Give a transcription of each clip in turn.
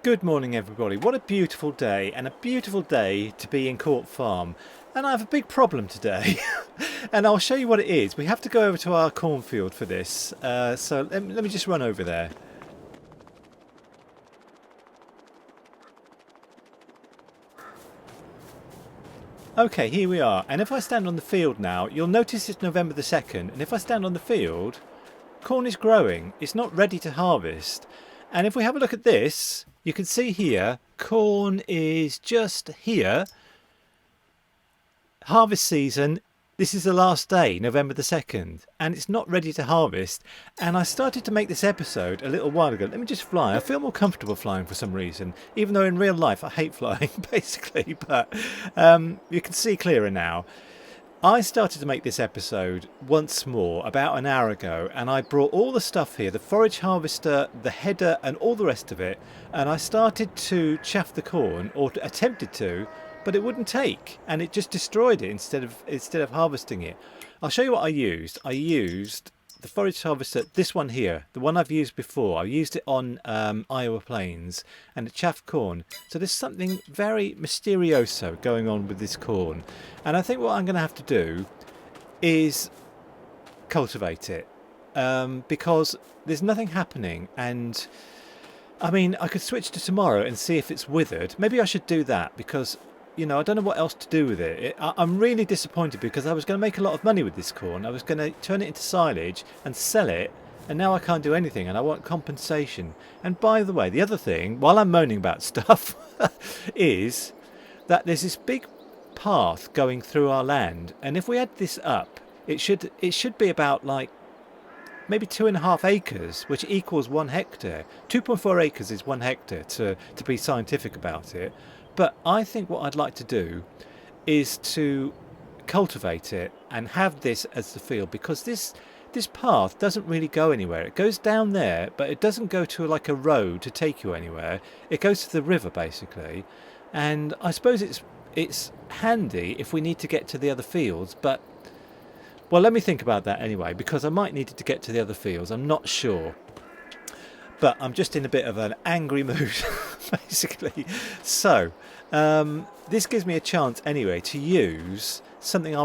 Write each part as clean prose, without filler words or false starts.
Good morning everybody, what a beautiful day, and a beautiful day to be in Court Farm. And I have a big problem today and I'll show you what it is. We have to go over to our cornfield for this, so let me just run over there. Okay, here we are, and if I stand on the field now, you'll notice it's November the 2nd, and if I stand on the field, corn is growing, it's not ready to harvest. And if we have a look at this, you can see here, corn is just here. Harvest season, this is the last day, November the 2nd, and it's not ready to harvest. And I started to make this episode a little while ago. Let me just fly. I feel more comfortable flying for some reason, even though in real life I hate flying, basically. But you can see clearer now. I started to make this episode once more about an hour ago, and I brought all the stuff here, the forage harvester, the header and all the rest of it, and I started to chaff the corn, or attempted to, but it wouldn't take, and it just destroyed it instead of harvesting it. I'll show you what I used. I used the forage harvester, this one here, the one I've used before. I used it on Iowa Plains, and it chaffed corn. So there's something very mysterioso going on with this corn, and I think what I'm going to have to do is cultivate it, because there's nothing happening. And I mean, I could switch to tomorrow and see if it's withered. Maybe I should do that, because you know, I don't know what else to do with it. I'm really disappointed, because I was going to make a lot of money with this corn. I was going to turn it into silage and sell it, and now I can't do anything, and I want compensation. And by the way, the other thing, while I'm moaning about stuff, is that there's this big path going through our land, and if we add this up, it should be about like maybe 2.5 acres, which equals 1 hectare. 2.4 acres is 1 hectare, to be scientific about it. But I think what I'd like to do is to cultivate it and have this as the field, because this path doesn't really go anywhere. It goes down there, but it doesn't go to like a road to take you anywhere. It goes to the river basically, and I suppose it's handy if we need to get to the other fields. But well, let me think about that anyway, because I might need to get to the other fields. I'm not sure. But I'm just in a bit of an angry mood, basically. So this gives me a chance anyway to use something I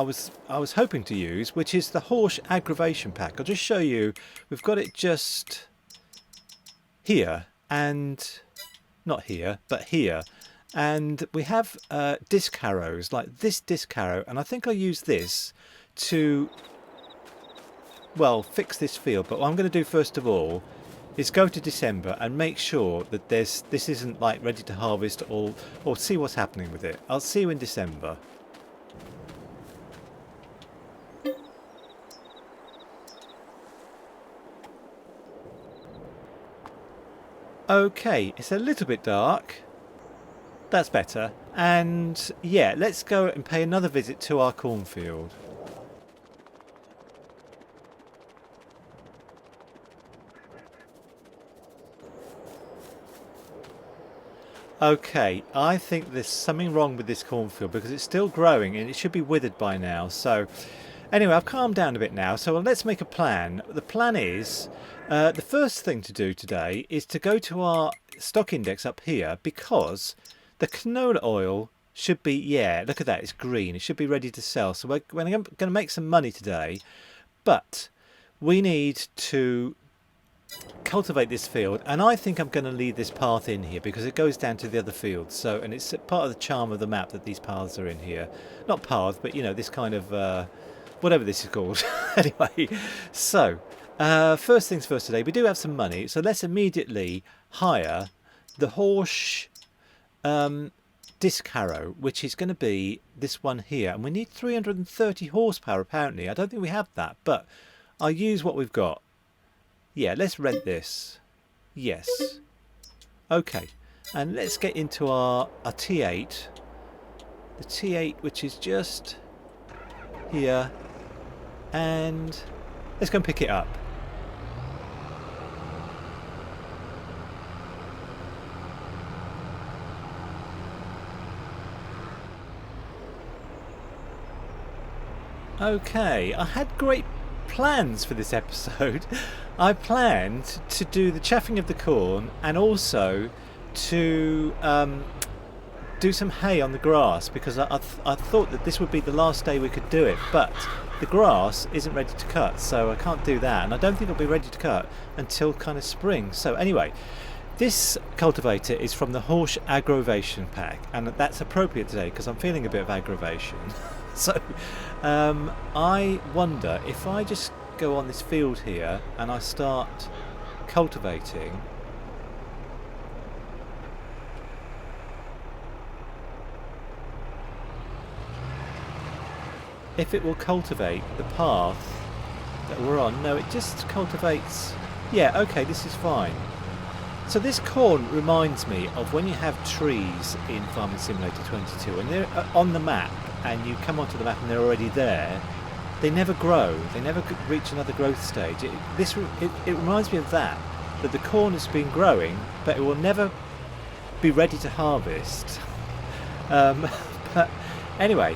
was hoping to use, which is the Horsch AgroVation pack. I'll just show you. We've got it just here, and not here, but here. And we have disc harrows, like this disc harrow, and I think I'll use this to, well, fix this field. But what I'm going to do first of all is go to December and make sure that this isn't like ready to harvest, or see what's happening with it. I'll see you in December. Okay, it's a little bit dark. That's better. And yeah, let's go and pay another visit to our cornfield. Okay, I think there's something wrong with this cornfield, because it's still growing and it should be withered by now. So anyway, I've calmed down a bit now, so let's make a plan. The plan is, the first thing to do today is to go to our stock index up here, because the canola oil should be, yeah, look at that, it's green. It should be ready to sell. So we're going to make some money today, but we need to cultivate this field, and I think I'm going to leave this path in here because it goes down to the other fields. So, and it's part of the charm of the map that these paths are in here. Not paths, but you know, this kind of whatever this is called. Anyway, so first things first today, we do have some money, so let's immediately hire the Horsch disc harrow, which is going to be this one here, and we need 330 horsepower apparently. I don't think we have that, but I'll use what we've got. Yeah, let's rent this. Yes. Okay, and let's get into our T8. The T8, which is just here, and let's go and pick it up. Okay, I had great plans for this episode. I planned to do the chaffing of the corn and also to do some hay on the grass, because I thought that this would be the last day we could do it, but the grass isn't ready to cut, so I can't do that, and I don't think it'll be ready to cut until kind of spring. So anyway, this cultivator is from the Horsch AgroVation pack, and that's appropriate today because I'm feeling a bit of aggravation. So I wonder if I just go on this field here and I start cultivating, if it will cultivate the path that we're on. No, it just cultivates. Yeah, okay, this is fine. So this corn reminds me of when you have trees in Farming Simulator 22 and they're on the map and you come onto the map and they're already there. They never grow, they never reach another growth stage. It reminds me of that the corn has been growing but it will never be ready to harvest. But anyway,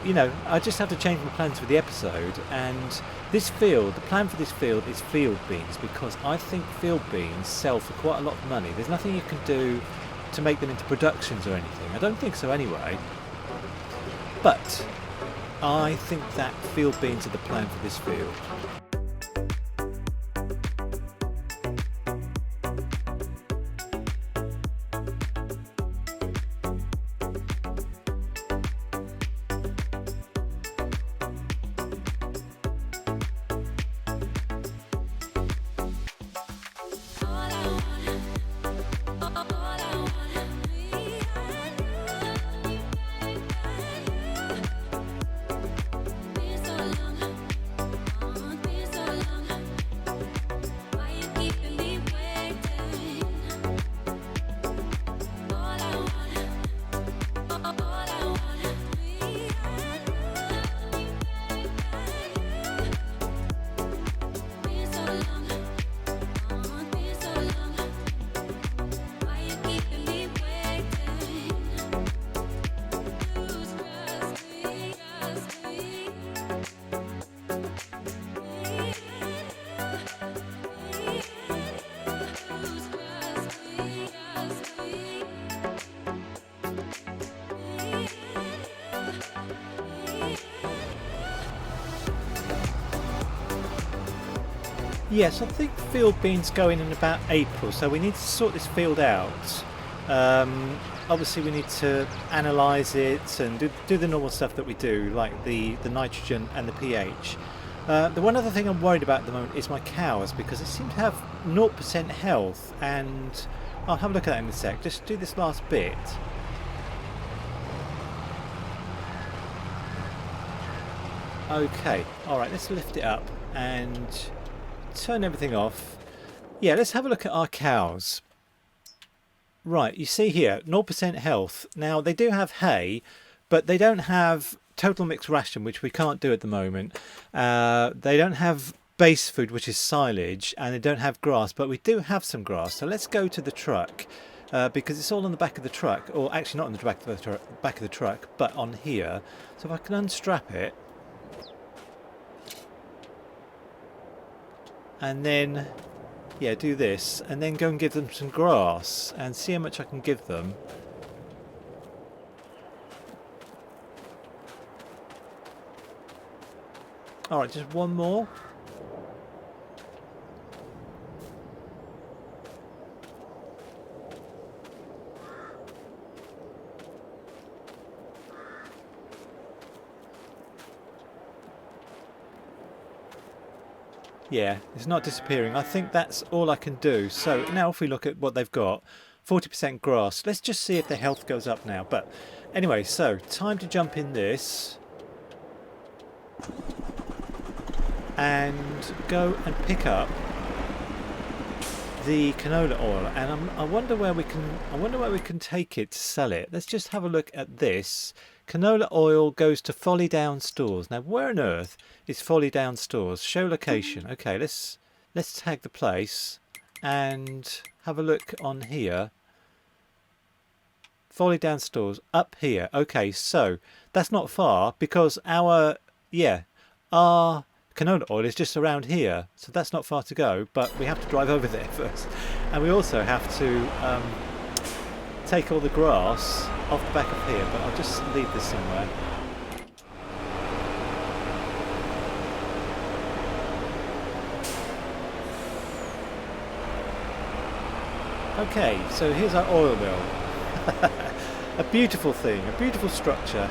you know, I just have to change my plans for the episode, and this field, the plan for this field is field beans, because I think field beans sell for quite a lot of money. There's nothing you can do to make them into productions or anything. I don't think so anyway. But I think that field beans are the plan for this field. Yes, I think field beans go in about April, so we need to sort this field out. Obviously we need to analyse it and do the normal stuff that we do, like the nitrogen and the pH. The one other thing I'm worried about at the moment is my cows, because they seem to have 0% health, and I'll have a look at that in a sec. Just do this last bit. Okay, alright, let's lift it up and turn everything off. Yeah, let's have a look at our cows. Right, you see here, 0% health. Now, they do have hay, but they don't have total mixed ration, which we can't do at the moment. They don't have base food, which is silage, and they don't have grass, but we do have some grass. So let's go to the truck, because it's all on the back of the truck, or actually not on the back of the truck, but on here. So if I can unstrap it, and then, yeah, do this, and then go and give them some grass and see how much I can give them. Alright, just one more. Yeah, it's not disappearing. I think that's all I can do. So now if we look at what they've got, 40% grass. Let's just see if their health goes up now. But anyway, so time to jump in this and go and pick up the canola oil. And I wonder where we can take it to sell it. Let's just have a look at this. Canola oil goes to Folly Down Stores. Now, where on earth is Folly Down Stores? Show location. Okay, let's tag the place and have a look on here. Folly Down Stores up here. Okay, so that's not far, because our canola oil is just around here, so that's not far to go, but we have to drive over there first. And we also have to take all the grass off the back of here, but I'll just leave this somewhere. Okay, so here's our oil mill. A beautiful thing, a beautiful structure.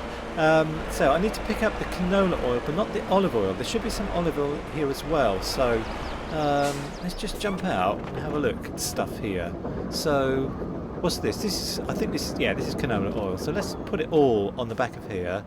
So I need to pick up the canola oil, but not the olive oil. There should be some olive oil here as well. So let's just jump out and have a look at stuff here. So what's this? This is, I think this is, yeah, this is canola oil. So let's put it all on the back of here.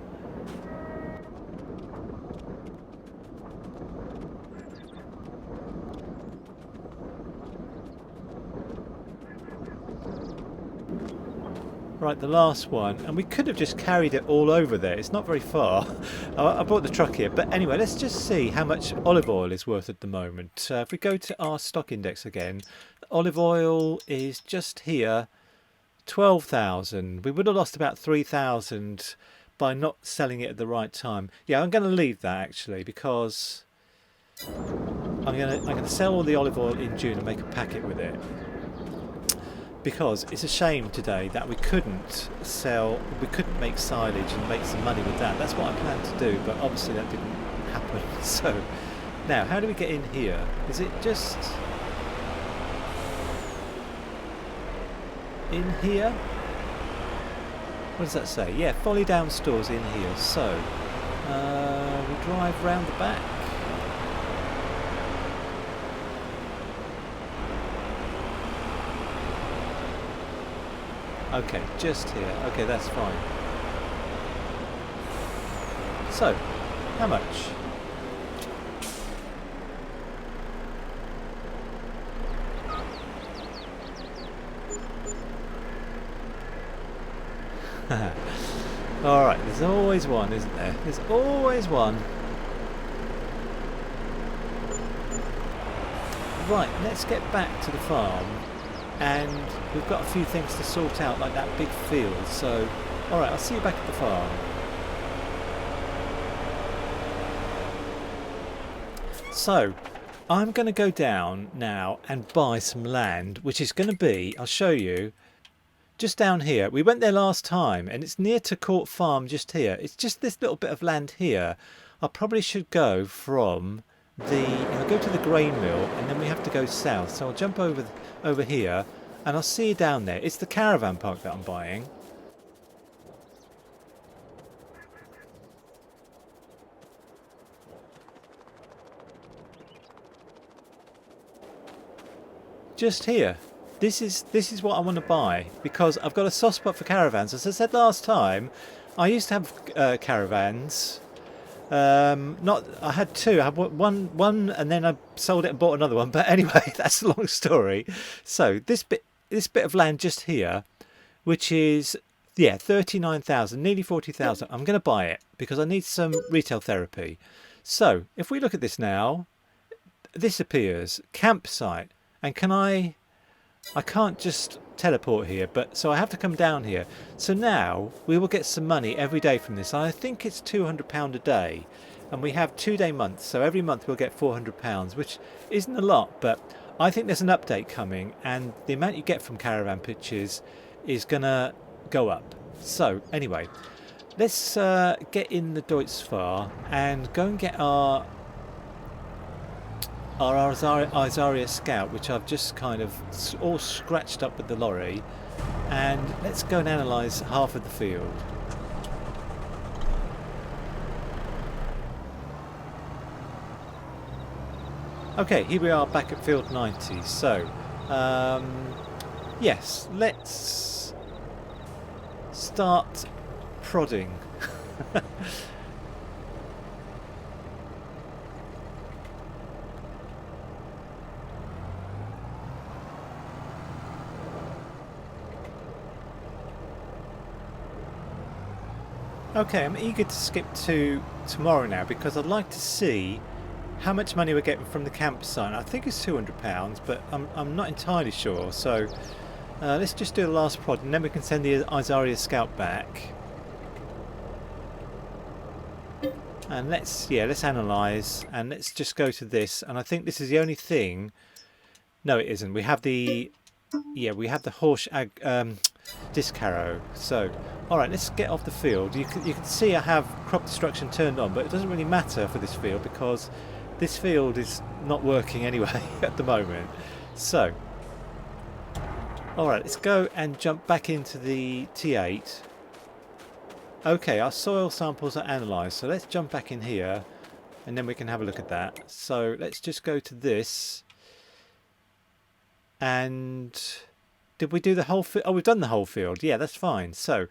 Right, the last one, and we could have just carried it all over there. It's not very far. I brought the truck here, but anyway, let's just see how much olive oil is worth at the moment. If we go to our stock index again, olive oil is just here, 12,000. We would have lost about 3,000 by not selling it at the right time. Yeah, I'm going to leave that actually, because I'm going to sell all the olive oil in June and make a packet with it. Because it's a shame today that we couldn't make silage and make some money with that. That's what I planned to do, but obviously that didn't happen. So now, how do we get in here? Is it just in here? What does that say? Yeah, Folly Down Stores in here. So we drive round the back. Okay, just here. Okay, that's fine. So, how much? Alright, there's always one, isn't there? There's always one. Right, let's get back to the farm. And we've got a few things to sort out, like that big field. So, alright, I'll see you back at the farm. So, I'm going to go down now and buy some land, which is going to be, I'll show you, just down here. We went there last time, and it's near to Court Farm just here. It's just this little bit of land here. I probably should go from I'll go to the grain mill, and then we have to go south. So I'll jump over here, and I'll see you down there. It's the caravan park that I'm buying. Just here. This is what I want to buy, because I've got a soft spot for caravans. As I said last time, I used to have caravans. I had two. I had one, and then I sold it and bought another one. But anyway, that's a long story. So this bit of land just here, which is 39,000, nearly 40,000. I'm going to buy it because I need some retail therapy. So if we look at this now, this appears campsite, and I can't just teleport here, but so I have to come down here. So now we will get some money every day from this. I think it's £200 a day, and we have 2-day months, so every month we'll get £400, which isn't a lot, but I think there's an update coming, and the amount you get from caravan pitches is gonna go up. So anyway, let's get in the Deutzfahr and go and get our Azaria Scout, which I've just kind of all scratched up with the lorry, and let's go and analyse half of the field. Okay, here we are back at field 90. So yes, let's start prodding. Okay, I'm eager to skip to tomorrow now, because I'd like to see how much money we're getting from the campsite. I think it's £200, but I'm not entirely sure. So let's just do the last prod, and then we can send the Azaria Scout back. And let's analyse, and let's just go to this. And I think this is the only thing. No, it isn't. We have the yeah, we have the Horsch disc harrow. So, all right, let's get off the field. You can see I have crop destruction turned on, but it doesn't really matter for this field because this field is not working anyway at the moment. So, all right, let's go and jump back into the T8. Okay, our soil samples are analysed, so let's jump back in here and then we can have a look at that. So let's just go to this. And did we do the whole field? Oh, we've done the whole field. Yeah, that's fine. So,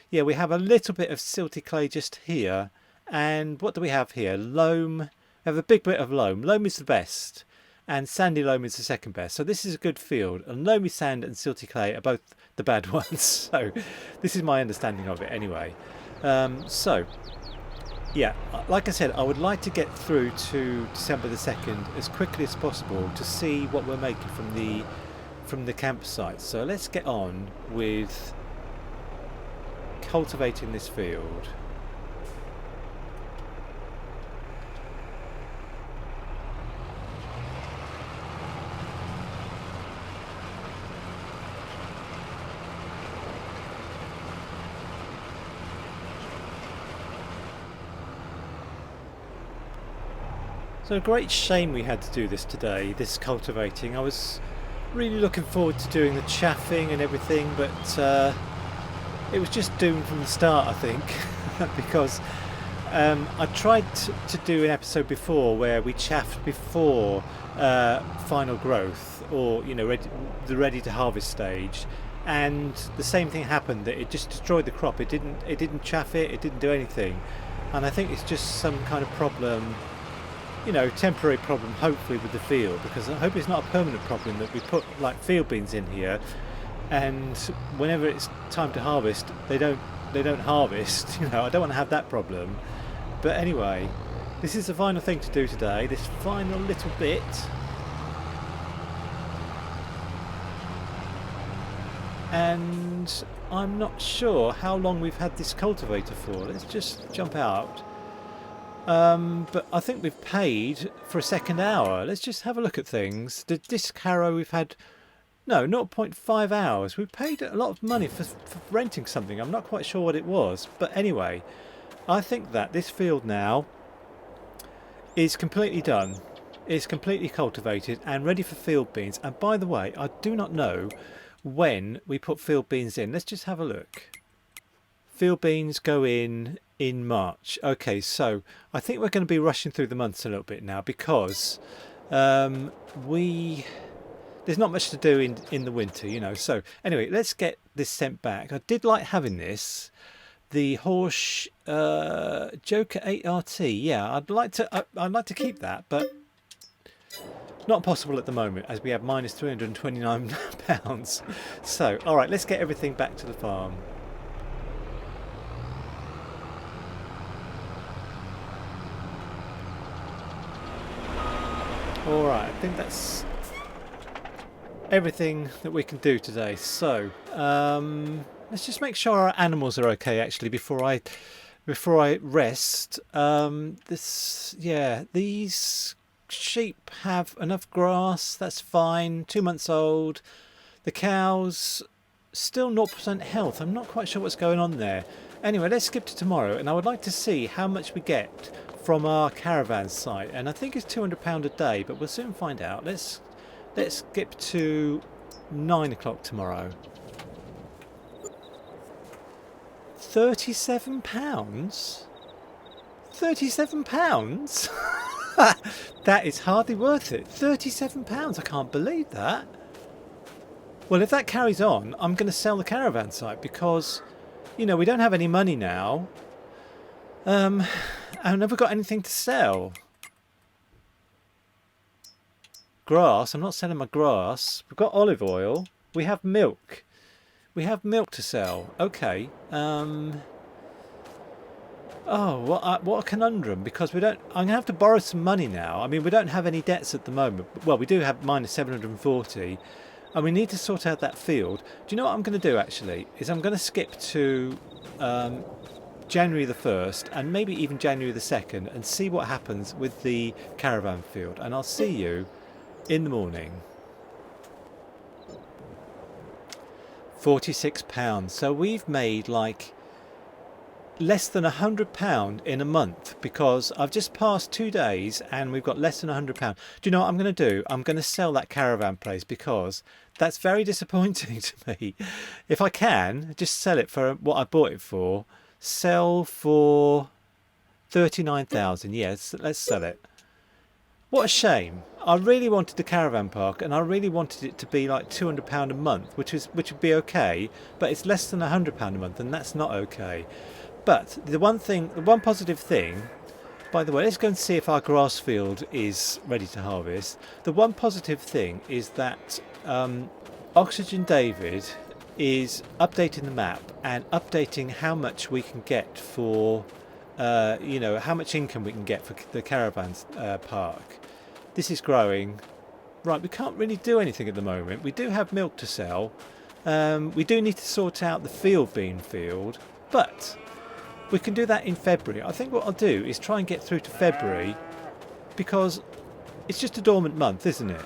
yeah, we have a little bit of silty clay just here. And what do we have here? Loam. We have a big bit of loam. Loam is the best. And sandy loam is the second best. So this is a good field. And loamy sand and silty clay are both the bad ones. So this is my understanding of it anyway. So, yeah, like I said, I would like to get through to December the 2nd as quickly as possible to see what we're making from the campsite. So let's get on with cultivating this field. So a great shame we had to do this today, this cultivating. I was really looking forward to doing the chaffing and everything, but it was just doomed from the start, I think, because I tried to do an episode before where we chaffed before final growth, or the ready to harvest stage, and the same thing happened, that it just destroyed the crop. It didn't chaff it didn't do anything, and I think it's just some kind of problem. Temporary problem, hopefully, with the field, because I hope it's not a permanent problem that we put like field beans in here, and whenever it's time to harvest, they don't harvest. I don't want to have that problem. But anyway, this is the final thing to do today. This final little bit. And I'm not sure how long we've had this cultivator for. Let's just jump out. But I think we've paid for a second hour. Let's just have a look at things. The disc harrow we've had, no, 0.5 hours. We paid a lot of money for renting something. I'm not quite sure what it was. But anyway, I think that this field now is completely done. It's completely cultivated and ready for field beans. And by the way, I do not know when we put field beans in. Let's just have a look. Field beans go in March. Okay, so I think we're going to be rushing through the months a little bit now, because there's not much to do in the winter, So anyway, let's get this sent back. I did like having this, the Horsch Joker 8RT. Yeah, I'd like to keep that, but not possible at the moment, as we have minus 329 pounds. So all right, let's get everything back to the farm. Alright, I think that's everything that we can do today. So, let's just make sure our animals are okay actually before I rest. These sheep have enough grass, that's fine. 2 months old. The cows still 0% health. I'm not quite sure what's going on there. Anyway, let's skip to tomorrow, and I would like to see how much we get from our caravan site, and I think it's £200 a day, but we'll soon find out. Let's skip to 9 o'clock tomorrow. £37? £37? That is hardly worth it. £37, I can't believe that. Well, if that carries on, I'm going to sell the caravan site, because we don't have any money now. I've never got anything to sell. Grass. I'm not selling my grass. We've got olive oil. We have milk. We have milk to sell. Okay. Oh, what a conundrum. Because I'm going to have to borrow some money now. I mean, we don't have any debts at the moment. Well, we do have minus 740. And we need to sort out that field. Do you know what I'm going to do, actually? Is I'm going to skip to January the 1st and maybe even January the 2nd and see what happens with the caravan field, and I'll see you in the morning. £46. So we've made like less than £100 in a month, because I've just passed 2 days and we've got less than £100. Do you know what I'm going to do? I'm going to sell that caravan place, because that's very disappointing to me. If I can just sell it for what I bought it for, sell for 39,000. Yes, let's sell it. What a shame. I really wanted the caravan park, and I really wanted it to be like £200 a month, which would be okay, but it's less than £100 a month, and that's not okay. But the one positive thing, by the way, let's go and see if our grass field is ready to harvest. The one positive thing is that Oxygen David is updating the map and updating how much we can get for, you know, how much income we can get for the caravan park. This is growing. Right, we can't really do anything at the moment. We do have milk to sell. We do need to sort out the field bean field, but we can do that in February. I think what I'll do is try and get through to February, because it's just a dormant month, isn't it?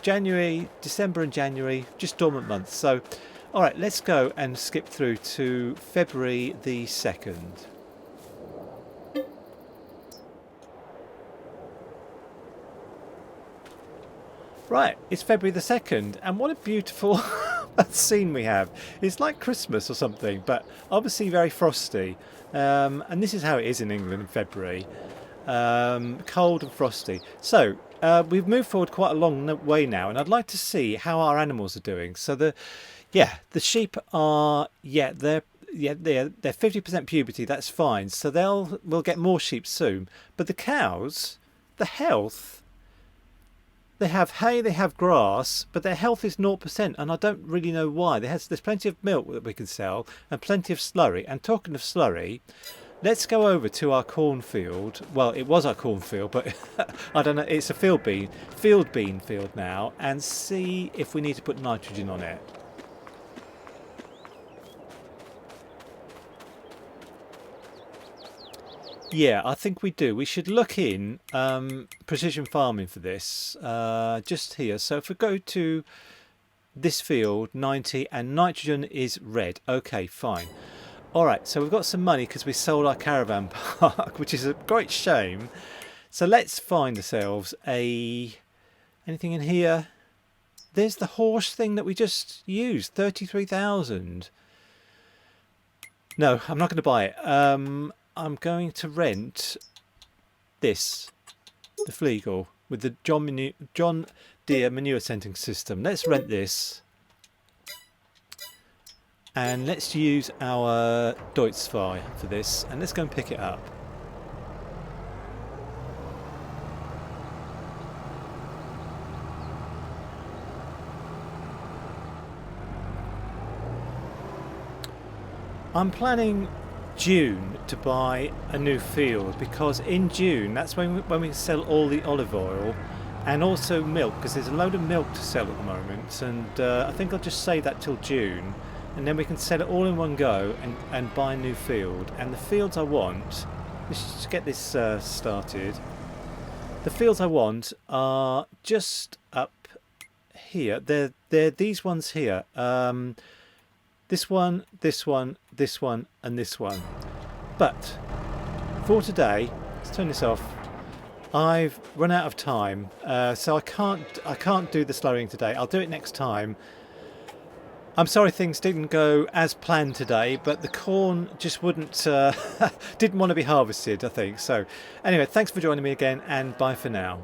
January, December and January, just dormant months. So, all right, let's go and skip through to February the 2nd. Right, it's February the 2nd, and what a beautiful scene we have. It's like Christmas or something, but obviously very frosty. And this is how it is in England in February. Cold and frosty. So we've moved forward quite a long way now, and I'd like to see how our animals are doing. So the sheep are they're 50% puberty. That's fine. So we'll get more sheep soon. But the cows, the health. They have hay, they have grass, but their health is 0%, and I don't really know why. There's plenty of milk that we can sell, and plenty of slurry. And talking of slurry, let's go over to our cornfield. Well, it was our cornfield, but I don't know. It's a field bean field now, and see if we need to put nitrogen on it. Yeah, I think we do. We should look in precision farming for this, just here. So if we go to this field, 90, and nitrogen is red. Okay, fine. All right, so we've got some money because we sold our caravan park, which is a great shame. So let's find ourselves anything in here. There's the Horsch thing that we just used, 33,000. No, I'm not going to buy it. I'm going to rent this, the Flegel, with the John Deere manure scenting system. Let's rent this, and let's use our Deutz-2 for this, and let's go and pick it up. I'm planning June to buy a new field, because in June that's when we sell all the olive oil and also milk, because there's a load of milk to sell at the moment, and I think I'll just save that till June, and then we can sell it all in one go and buy a new field. And the fields I want, let's just get this started. The fields I want are just up here. They're these ones here. This one, this one, this one, and this one. But for today, let's turn this off. I've run out of time, so I can't do the slurrying today. I'll do it next time. I'm sorry things didn't go as planned today, but the corn just didn't want to be harvested, I think. So anyway, thanks for joining me again, and bye for now.